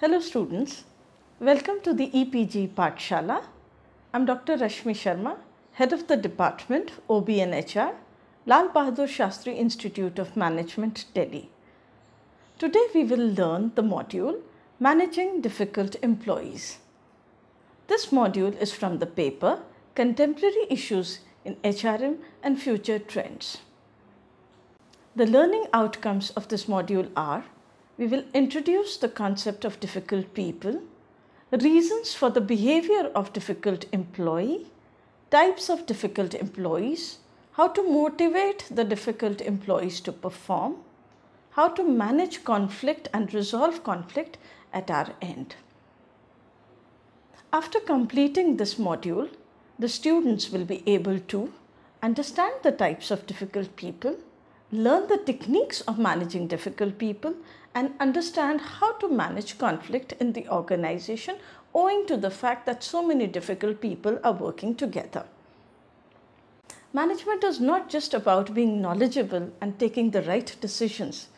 Hello students, welcome to the EPG Pathshala. I am Dr. Rashmi Sharma, Head of the Department OB and HR, Lal Bahadur Shastri Institute of Management, Delhi. Today we will learn the module Managing Difficult Employees. This module is from the paper Contemporary Issues in HRM and Future Trends. The learning outcomes of this module are: we will introduce the concept of difficult people, reasons for the behavior of difficult employee, types of difficult employees, how to motivate the difficult employees to perform, how to manage conflict and resolve conflict at our end. After completing this module, the students will be able to understand the types of difficult people, learn the techniques of managing difficult people, and understand how to manage conflict in the organization owing to the fact that so many difficult people are working together. Management is not just about being knowledgeable and taking the right decisions.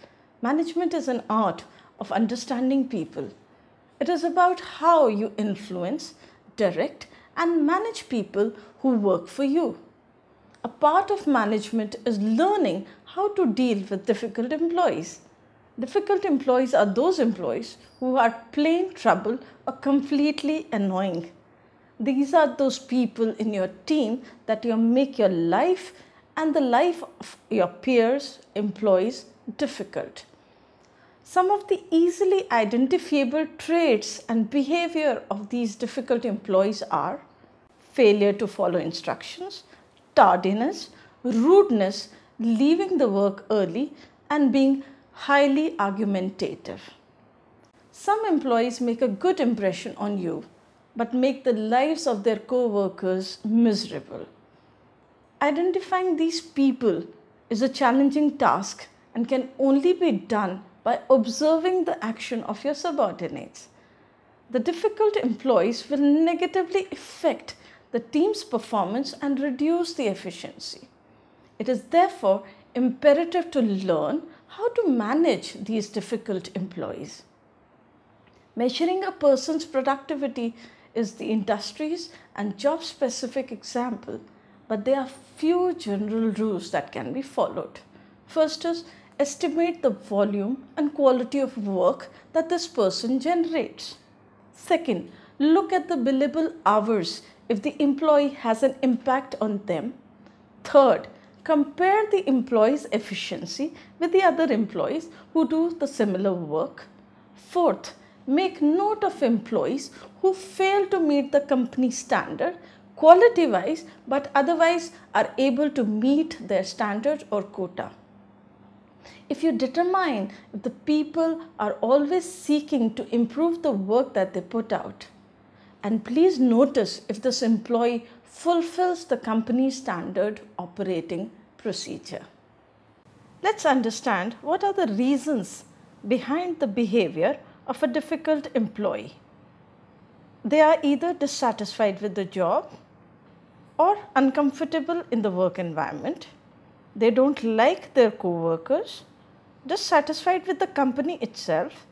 Management is an art of understanding people. It is about how you influence, direct, and manage people who work for you. A part of management is learning how to deal with difficult employees. Difficult employees are those employees who are plain trouble or completely annoying. These are those people in your team that make your life and the life of your peers, employees difficult. Some of the easily identifiable traits and behavior of these difficult employees are failure to follow instructions, tardiness, rudeness, leaving the work early, and being highly argumentative. Some employees make a good impression on you, but make the lives of their co-workers miserable. Identifying these people is a challenging task and can only be done by observing the action of your subordinates. The difficult employees will negatively affect the team's performance and reduce the efficiency. It is therefore imperative to learn how to manage these difficult employees. Measuring a person's productivity is the industry's and job-specific example, but there are few general rules that can be followed. First is estimate the volume and quality of work that this person generates. Second, look at the billable hours if the employee has an impact on them. Third, compare the employee's efficiency with the other employees who do the similar work. Fourth, make note of employees who fail to meet the company standard quality-wise but otherwise are able to meet their standard or quota. If you determine if the people are always seeking to improve the work that they put out, and please notice if this employee fulfills the company's standard operating procedure. Let's understand what are the reasons behind the behavior of a difficult employee. They are either dissatisfied with the job or uncomfortable in the work environment. They don't like their co-workers, dissatisfied with the company itself,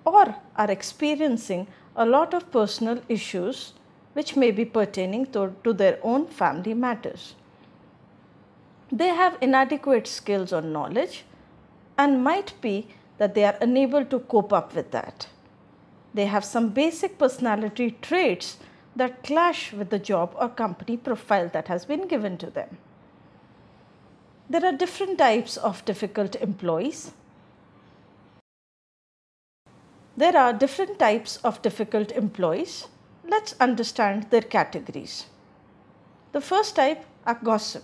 or are experiencing a lot of personal issues which may be pertaining to their own family matters. They have inadequate skills or knowledge and might be that they are unable to cope up with that. They have some basic personality traits that clash with the job or company profile that has been given to them. There are different types of difficult employees. Let's understand their categories. The first type are gossip.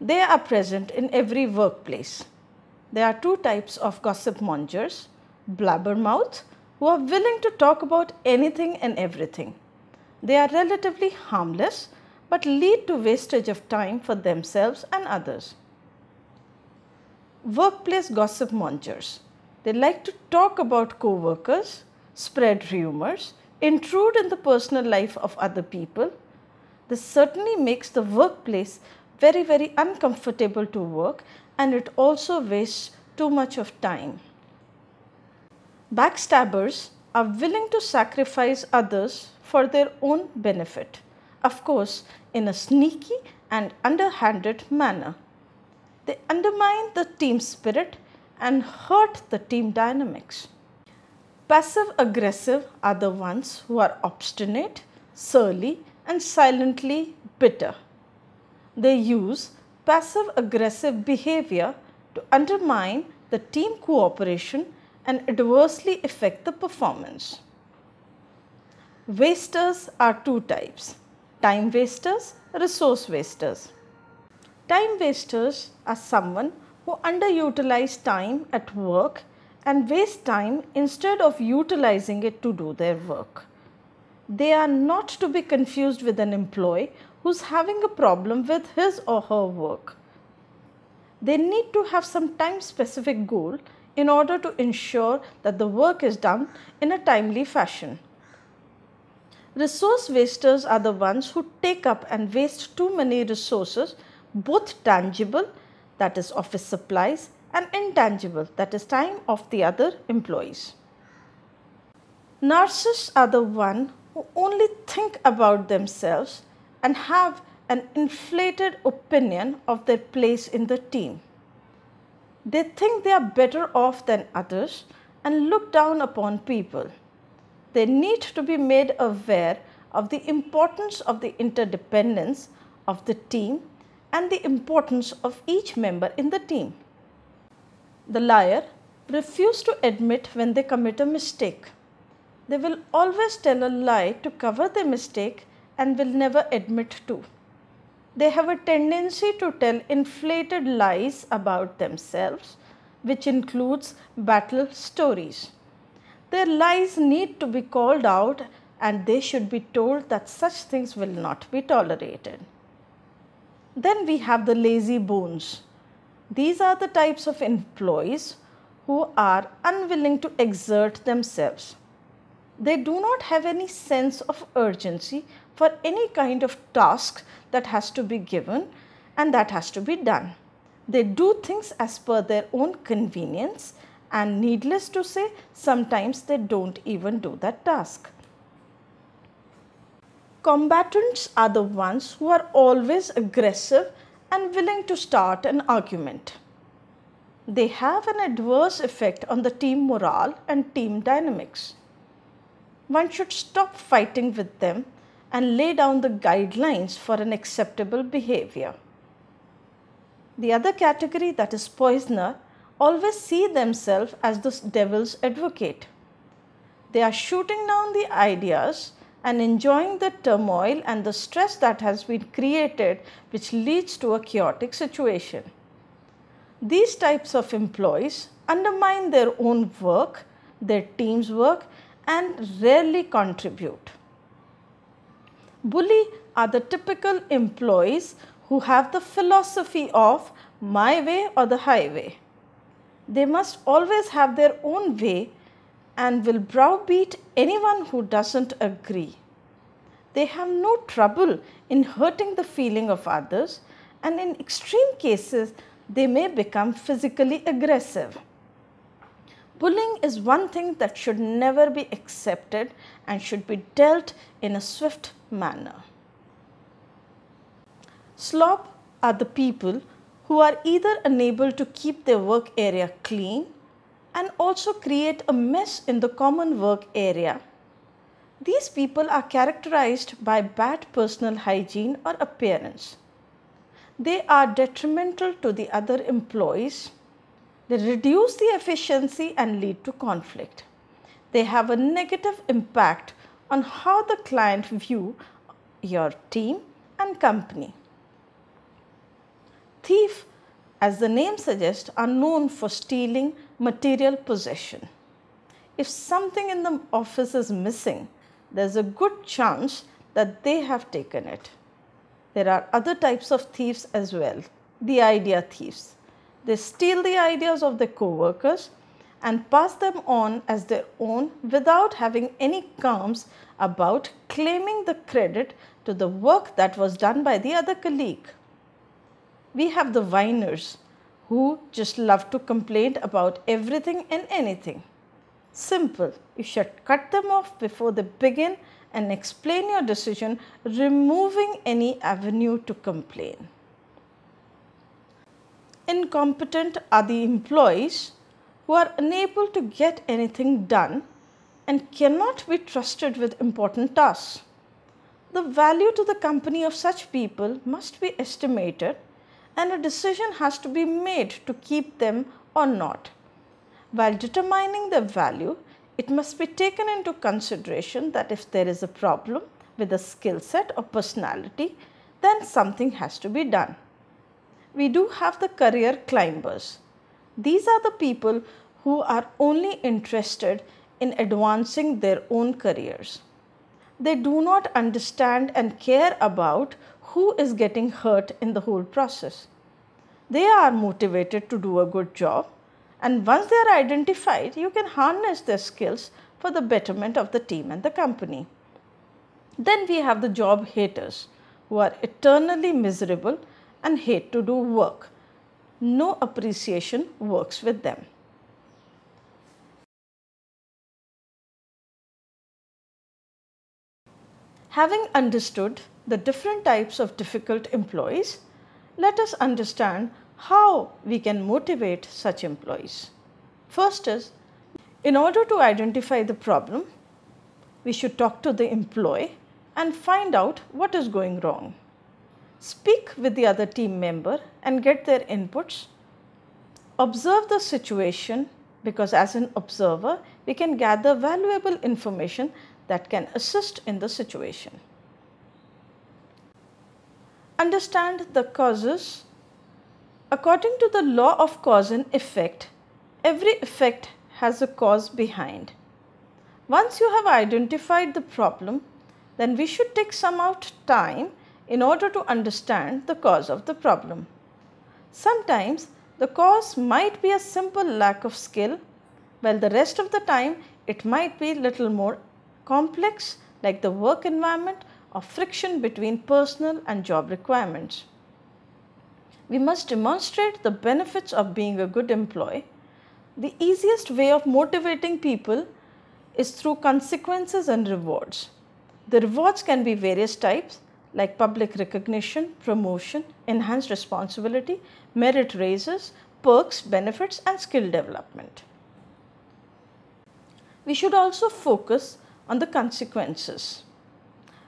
They are present in every workplace. There are two types of gossip mongers: blabbermouth, who are willing to talk about anything and everything. They are relatively harmless but lead to wastage of time for themselves and others. Workplace gossip mongers. They like to talk about co-workers, spread rumors, intrude in the personal life of other people. This certainly makes the workplace very uncomfortable to work, and it also wastes too much of time. Backstabbers are willing to sacrifice others for their own benefit, of course, in a sneaky and underhanded manner. They undermine the team spirit and hurt the team dynamics. Passive aggressive are the ones who are obstinate, surly, and silently bitter. They use passive aggressive behavior to undermine the team cooperation and adversely affect the performance. Wasters are two types: time wasters, resource wasters. Time wasters are someone who underutilize time at work and waste time instead of utilizing it to do their work. They are not to be confused with an employee who is having a problem with his or her work. They need to have some time specific goal in order to ensure that the work is done in a timely fashion. Resource wasters are the ones who take up and waste too many resources, both tangible, that is office supplies, and intangible, that is time of the other employees. Narcissists are the ones who only think about themselves and have an inflated opinion of their place in the team. They think they are better off than others and look down upon people. They need to be made aware of the importance of the interdependence of the team and the importance of each member in the team. The liar refuses to admit when they commit a mistake. They will always tell a lie to cover their mistake and will never admit to. They have a tendency to tell inflated lies about themselves, which includes battle stories. Their lies need to be called out and they should be told that such things will not be tolerated. Then we have the lazy bones. These are the types of employees who are unwilling to exert themselves. They do not have any sense of urgency for any kind of task that has to be given and that has to be done. They do things as per their own convenience, and needless to say, sometimes they don't even do that task. Combatants are the ones who are always aggressive and willing to start an argument. They have an adverse effect on the team morale and team dynamics. One should stop fighting with them and lay down the guidelines for an acceptable behavior. The other category, that is poisoner, always see themselves as the devil's advocate. They are shooting down the ideas and enjoying the turmoil and the stress that has been created, which leads to a chaotic situation. These types of employees undermine their own work, their team's work, and rarely contribute. Bully are the typical employees who have the philosophy of my way or the highway. They must always have their own way and will browbeat anyone who doesn't agree. They have no trouble in hurting the feeling of others, and in extreme cases, they may become physically aggressive. Bullying is one thing that should never be accepted and should be dealt in a swift manner. Slob are the people who are either unable to keep their work area clean and also create a mess in the common work area. These people are characterized by bad personal hygiene or appearance. They are detrimental to the other employees. They reduce the efficiency and lead to conflict. They have a negative impact on how the client views your team and company. Thieves, as the name suggests, are known for stealing material possession. If something in the office is missing, there's a good chance that they have taken it. There are other types of thieves as well, the idea thieves. They steal the ideas of their co-workers and pass them on as their own without having any qualms about claiming the credit to the work that was done by the other colleague. We have the whiners who just love to complain about everything and anything. Simple. You should cut them off before they begin and explain your decision, removing any avenue to complain. Incompetent are the employees who are unable to get anything done and cannot be trusted with important tasks. The value to the company of such people must be estimated and a decision has to be made to keep them or not. While determining their value, it must be taken into consideration that if there is a problem with a skill set or personality, then something has to be done. We do have the career climbers. These are the people who are only interested in advancing their own careers. They do not understand and care about who is getting hurt in the whole process. They are motivated to do a good job, and once they are identified, you can harness their skills for the betterment of the team and the company. Then we have the job haters who are eternally miserable and hate to do work. No appreciation works with them. Having understood the different types of difficult employees, let us understand how we can motivate such employees. First is, in order to identify the problem, we should talk to the employee and find out what is going wrong. Speak with the other team member and get their inputs. Observe the situation, because as an observer, we can gather valuable information that can assist in the situation. Understand the causes. According to the law of cause and effect, every effect has a cause behind. Once you have identified the problem, then we should take some out time in order to understand the cause of the problem. Sometimes the cause might be a simple lack of skill, while the rest of the time it might be little more complex, like the work environment or friction between personal and job requirements. We must demonstrate the benefits of being a good employee. The easiest way of motivating people is through consequences and rewards. The rewards can be various types, like public recognition, promotion, enhanced responsibility, merit raises, perks, benefits, and skill development. We should also focus on the consequences.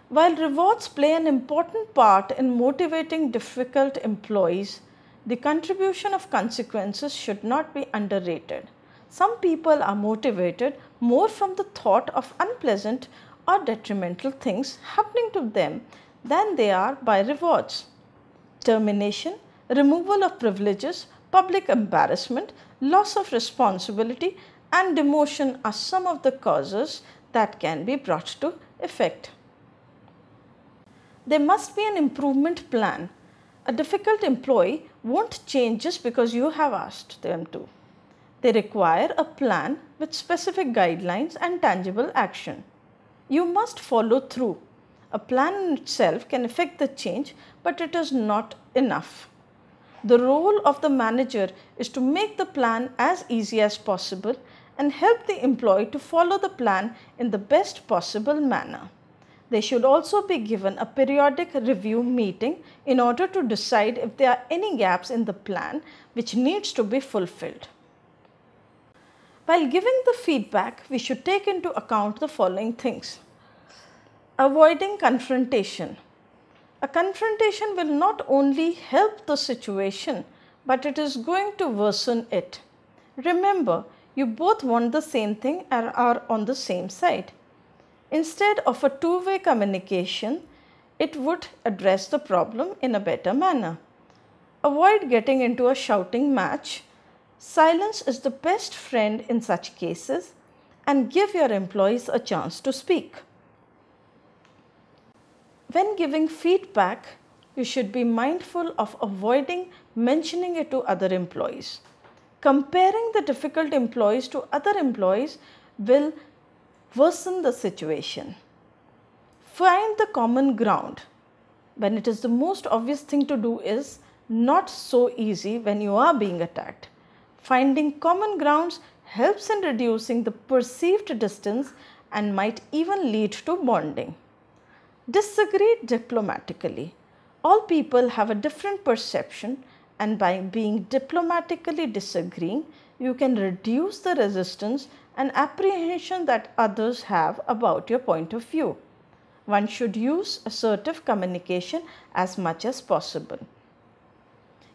While rewards play an important part in motivating difficult employees, the contribution of consequences should not be underrated. Some people are motivated more from the thought of unpleasant or detrimental things happening to them than they are by rewards. Termination, removal of privileges, public embarrassment, loss of responsibility, and demotion are some of the causes that can be brought to effect. There must be an improvement plan. A difficult employee won't change just because you have asked them to. They require a plan with specific guidelines and tangible action. You must follow through. A plan in itself can affect the change, but it is not enough. The role of the manager is to make the plan as easy as possible and help the employee to follow the plan in the best possible manner. They should also be given a periodic review meeting in order to decide if there are any gaps in the plan which needs to be fulfilled. While giving the feedback, we should take into account the following things. Avoiding confrontation. A confrontation will not only help the situation, but it is going to worsen it. Remember, you both want the same thing and are on the same side. Instead of a two-way communication, it would address the problem in a better manner. Avoid getting into a shouting match. Silence is the best friend in such cases, and give your employees a chance to speak. When giving feedback, you should be mindful of avoiding mentioning it to other employees. Comparing the difficult employees to other employees will worsen the situation. Find the common ground. When it is the most obvious thing to do is not so easy when you are being attacked. Finding common grounds helps in reducing the perceived distance and might even lead to bonding. Disagree diplomatically. All people have a different perception, and by being diplomatically disagreeing, you can reduce the resistance and apprehension that others have about your point of view. One should use assertive communication as much as possible.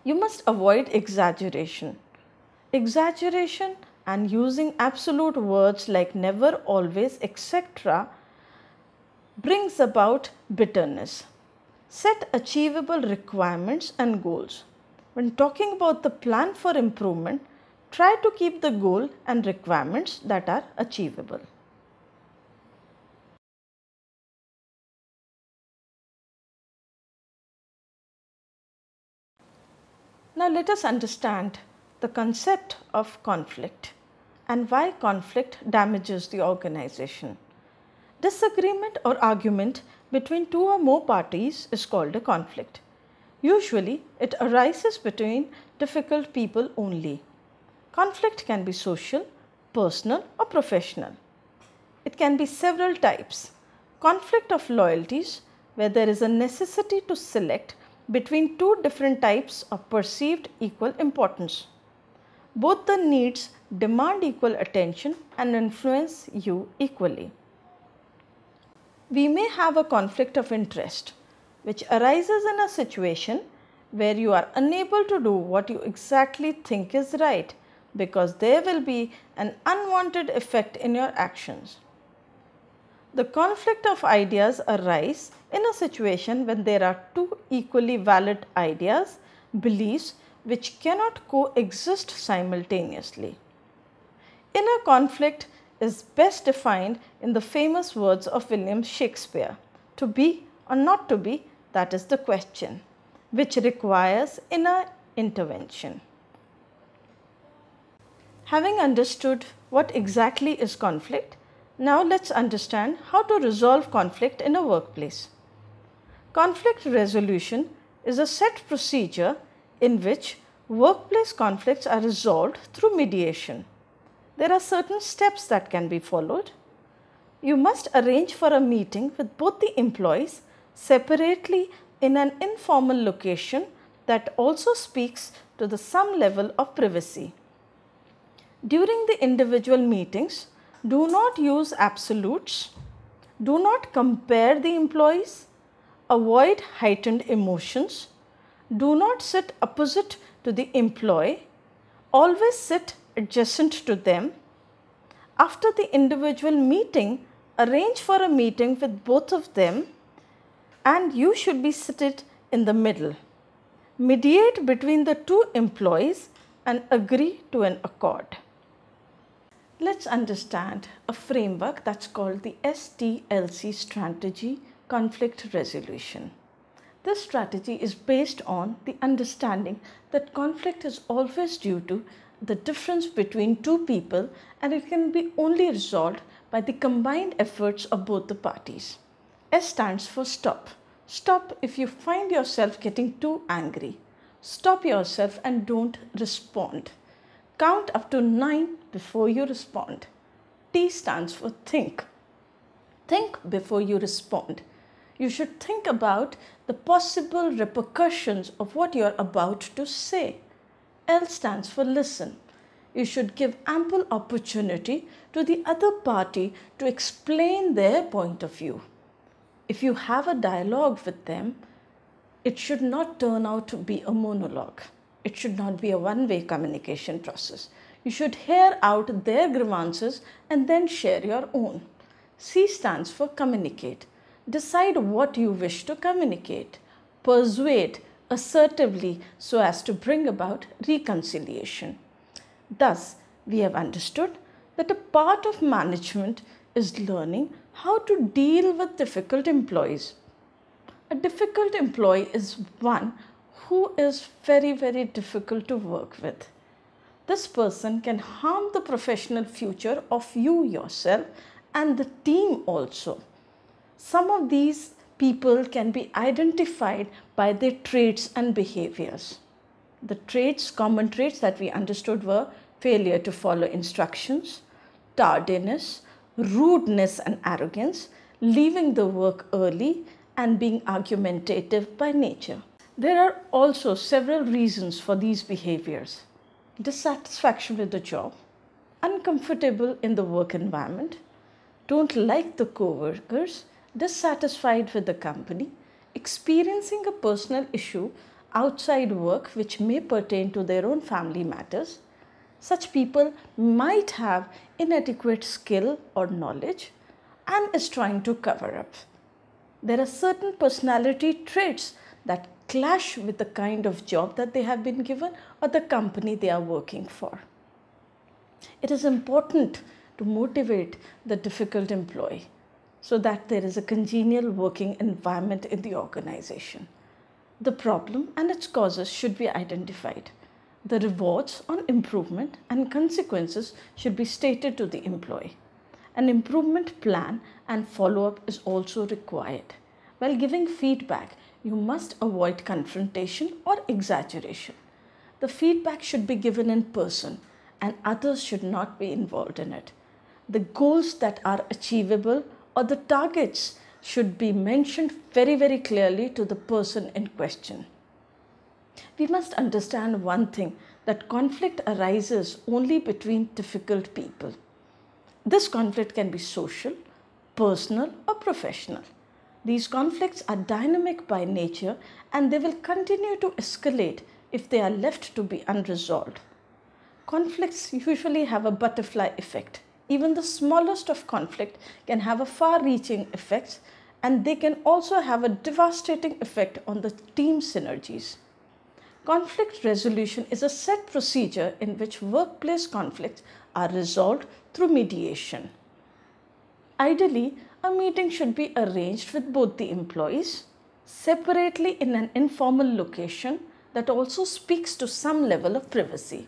You must avoid exaggeration. Exaggeration and using absolute words like never, always, etc. brings about bitterness. Set achievable requirements and goals. When talking about the plan for improvement, try to keep the goal and requirements that are achievable. Now let us understand the concept of conflict and why conflict damages the organization. Disagreement or argument between two or more parties is called a conflict. Usually, it arises between difficult people only. Conflict can be social, personal, or professional. It can be several types. Conflict of loyalties, where there is a necessity to select between two different types of perceived equal importance. Both the needs demand equal attention and influence you equally. We may have a conflict of interest, which arises in a situation where you are unable to do what you exactly think is right because there will be an unwanted effect in your actions. The conflict of ideas arise in a situation when there are two equally valid ideas, beliefs which cannot coexist simultaneously. Inner conflict is best defined in the famous words of William Shakespeare, to be or not to be, that is the question, which requires inner intervention. Having understood what exactly is conflict, now let's understand how to resolve conflict in a workplace. Conflict resolution is a set procedure in which workplace conflicts are resolved through mediation. There are certain steps that can be followed. You must arrange for a meeting with both the employees separately in an informal location that also speaks to the some level of privacy. During the individual meetings, do not use absolutes. Do not compare the employees. Avoid heightened emotions. Do not sit opposite to the employee. Always sit adjacent to them. After the individual meeting, arrange for a meeting with both of them and you should be seated in the middle. Mediate between the two employees and agree to an accord. Let's understand a framework that's called the STLC strategy, conflict resolution. This strategy is based on the understanding that conflict is always due to the difference between two people and it can be only resolved by the combined efforts of both the parties. S stands for stop. Stop if you find yourself getting too angry. Stop yourself and don't respond. Count up to 9 before you respond. T stands for think. Think before you respond. You should think about the possible repercussions of what you are about to say. L stands for listen. You should give ample opportunity to the other party to explain their point of view. If you have a dialogue with them, it should not turn out to be a monologue. It should not be a one-way communication process. You should hear out their grievances and then share your own. C stands for communicate. Decide what you wish to communicate. Persuade assertively so as to bring about reconciliation. Thus, we have understood that a part of management is learning how to deal with difficult employees. A difficult employee is one who is very difficult to work with. This person can harm the professional future of you yourself and the team also. Some of these people can be identified by their traits and behaviors. The traits, common traits that we understood were failure to follow instructions, tardiness, rudeness and arrogance, leaving the work early, and being argumentative by nature. There are also several reasons for these behaviors: dissatisfaction with the job, uncomfortable in the work environment, don't like the co-workers, dissatisfied with the company, experiencing a personal issue outside work which may pertain to their own family matters. Such people might have inadequate skill or knowledge and is trying to cover up. There are certain personality traits that clash with the kind of job that they have been given or the company they are working for. It is important to motivate the difficult employee so that there is a congenial working environment in the organization. The problem and its causes should be identified. The rewards on improvement and consequences should be stated to the employee. An improvement plan and follow-up is also required. While giving feedback, you must avoid confrontation or exaggeration. The feedback should be given in person and others should not be involved in it. The goals that are achievable or the targets should be mentioned very clearly to the person in question. We must understand one thing, that conflict arises only between difficult people. This conflict can be social, personal or professional. These conflicts are dynamic by nature and they will continue to escalate if they are left to be unresolved. Conflicts usually have a butterfly effect. Even the smallest of conflict can have a far-reaching effect, and they can also have a devastating effect on the team synergies. Conflict resolution is a set procedure in which workplace conflicts are resolved through mediation. Ideally, a meeting should be arranged with both the employees separately in an informal location that also speaks to some level of privacy.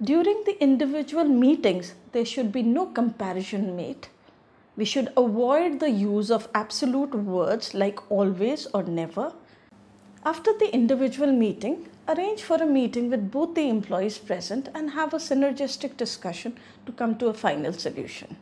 During the individual meetings, there should be no comparison made. We should avoid the use of absolute words like always or never. After the individual meeting, arrange for a meeting with both the employees present and have a synergistic discussion to come to a final solution.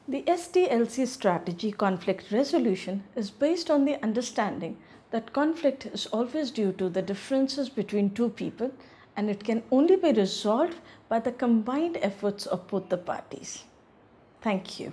The SDLC strategy, conflict resolution, is based on the understanding that conflict is always due to the differences between two people, and it can only be resolved by the combined efforts of both the parties. Thank you.